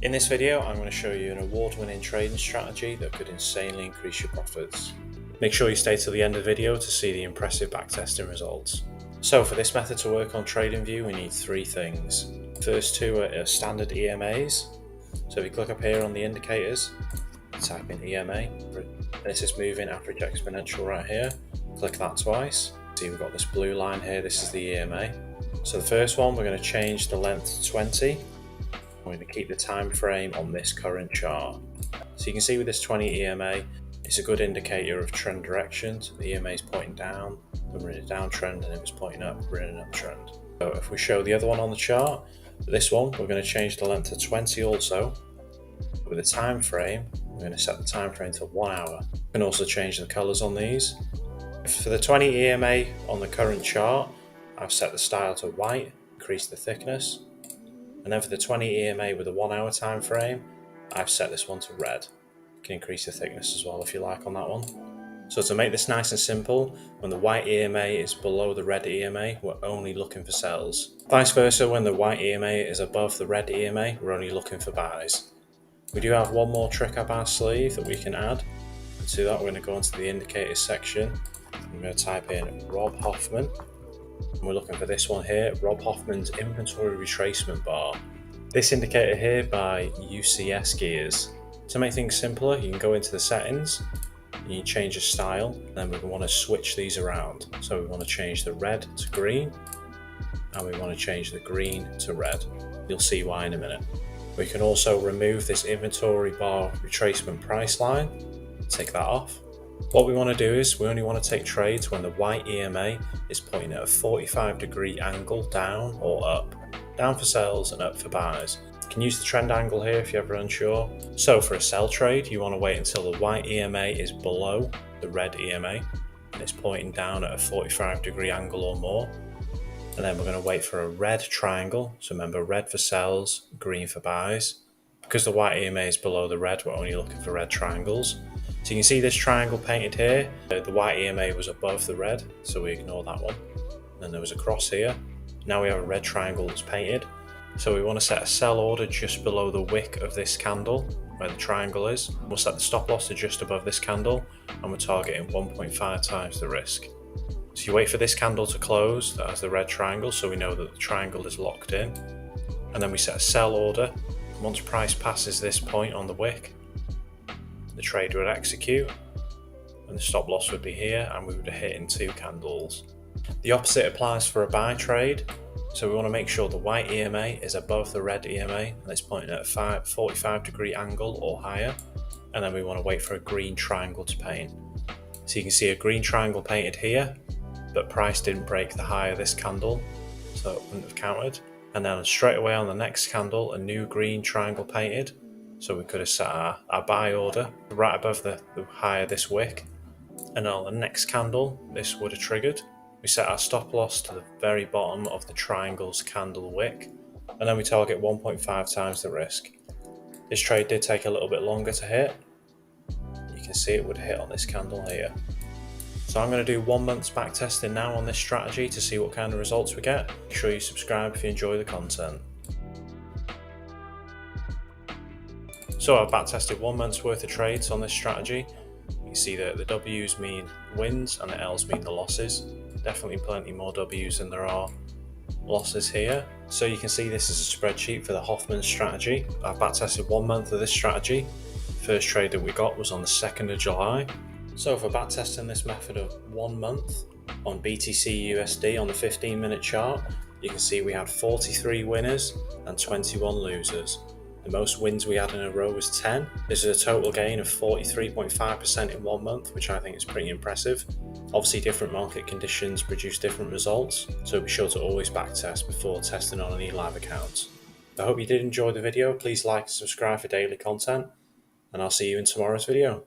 In this video, I'm going to show you an award-winning trading strategy that could insanely increase your profits. Make sure you stay till the end of the video to see the impressive backtesting results. So for this method to work on TradingView, we need three things. First two are standard EMAs. So if you click up here on the indicators, type in EMA. This is moving average exponential right here. Click that twice. See, we've got this blue line here. This is the EMA. So the first one, we're going to change the length to 20. We're going to keep the time frame on this current chart. So you can see with this 20 EMA, it's a good indicator of trend direction. So the EMA is pointing down, we're in a downtrend, and if it's pointing up, we're in an uptrend. So if we show the other one on the chart, this one, we're going to change the length to 20 also. With the time frame, we're going to set the time frame to 1 hour. We can also change the colors on these. For the 20 EMA on the current chart, I've set the style to white, increase the thickness. And then for the 20 EMA with a 1 hour time frame, I've set this one to red. You can increase the thickness as well if you like on that one. So to make this nice and simple, when the white EMA is below the red EMA, we're only looking for sells. Vice versa, when the white EMA is above the red EMA, we're only looking for buys. We do have one more trick up our sleeve that we can add. To that, we're going to go into the indicators section. I'm going to type in Rob Hoffman. And we're looking for this one here, Rob Hoffman's inventory retracement bar. This indicator here by UCS Gears. To make things simpler, you can go into the settings, and you change the style, and then we want to switch these around. So we want to change the red to green, and we want to change the green to red. You'll see why in a minute. We can also remove this inventory bar retracement price line, take that off. What we want to do is we only want to take trades when the white EMA is pointing at a 45-degree angle down or up. Down for sells and up for buys. You can use the trend angle here if you're ever unsure. So for a sell trade, you want to wait until the white EMA is below the red EMA and it's pointing down at a 45-degree angle or more. And then we're going to wait for a red triangle. So remember, red for sells, green for buys. Because the white EMA is below the red, we're only looking for red triangles. So you can see this triangle painted here. The white EMA was above the red, so we ignore that one. Then there was a cross here. Now we have a red triangle that's painted. So we want to set a sell order just below the wick of this candle, where the triangle is. We'll set the stop loss to just above this candle, and we're targeting 1.5 times the risk. So you wait for this candle to close, that has the red triangle, so we know that the triangle is locked in. And then we set a sell order. Once price passes this point on the wick, the trade would execute, and the stop loss would be here, and we would hit in 2 candles. The opposite applies for a buy trade. So we want to make sure the white EMA is above the red EMA, and it's pointing at a 45-degree angle or higher. And then we want to wait for a green triangle to paint. So you can see a green triangle painted here, but price didn't break the high of this candle, so it wouldn't have counted. And then straight away on the next candle, a new green triangle painted. So we could have set our buy order right above the high of this wick. And on the next candle, this would have triggered. We set our stop loss to the very bottom of the triangle's candle wick. And then we target 1.5 times the risk. This trade did take a little bit longer to hit. You can see it would hit on this candle here. So I'm going to do 1 month's back testing now on this strategy to see what kind of results we get. Make sure you subscribe if you enjoy the content. So I've back tested 1 month's worth of trades on this strategy. You can see that the W's mean wins and the L's mean the losses. Definitely plenty more W's than there are losses here. So you can see this is a spreadsheet for the Hoffman strategy. I've back tested 1 month of this strategy. First trade that we got was on the 2nd of July. So for back testing this method of 1 month on BTC USD on the 15-minute chart, you can see we had 43 winners and 21 losers. The most wins we had in a row was 10. This is a total gain of 43.5% in 1 month, which I think is pretty impressive. Obviously, different market conditions produce different results, so be sure to always backtest before testing on any live accounts. I hope you did enjoy the video. Please like and subscribe for daily content, and I'll see you in tomorrow's video.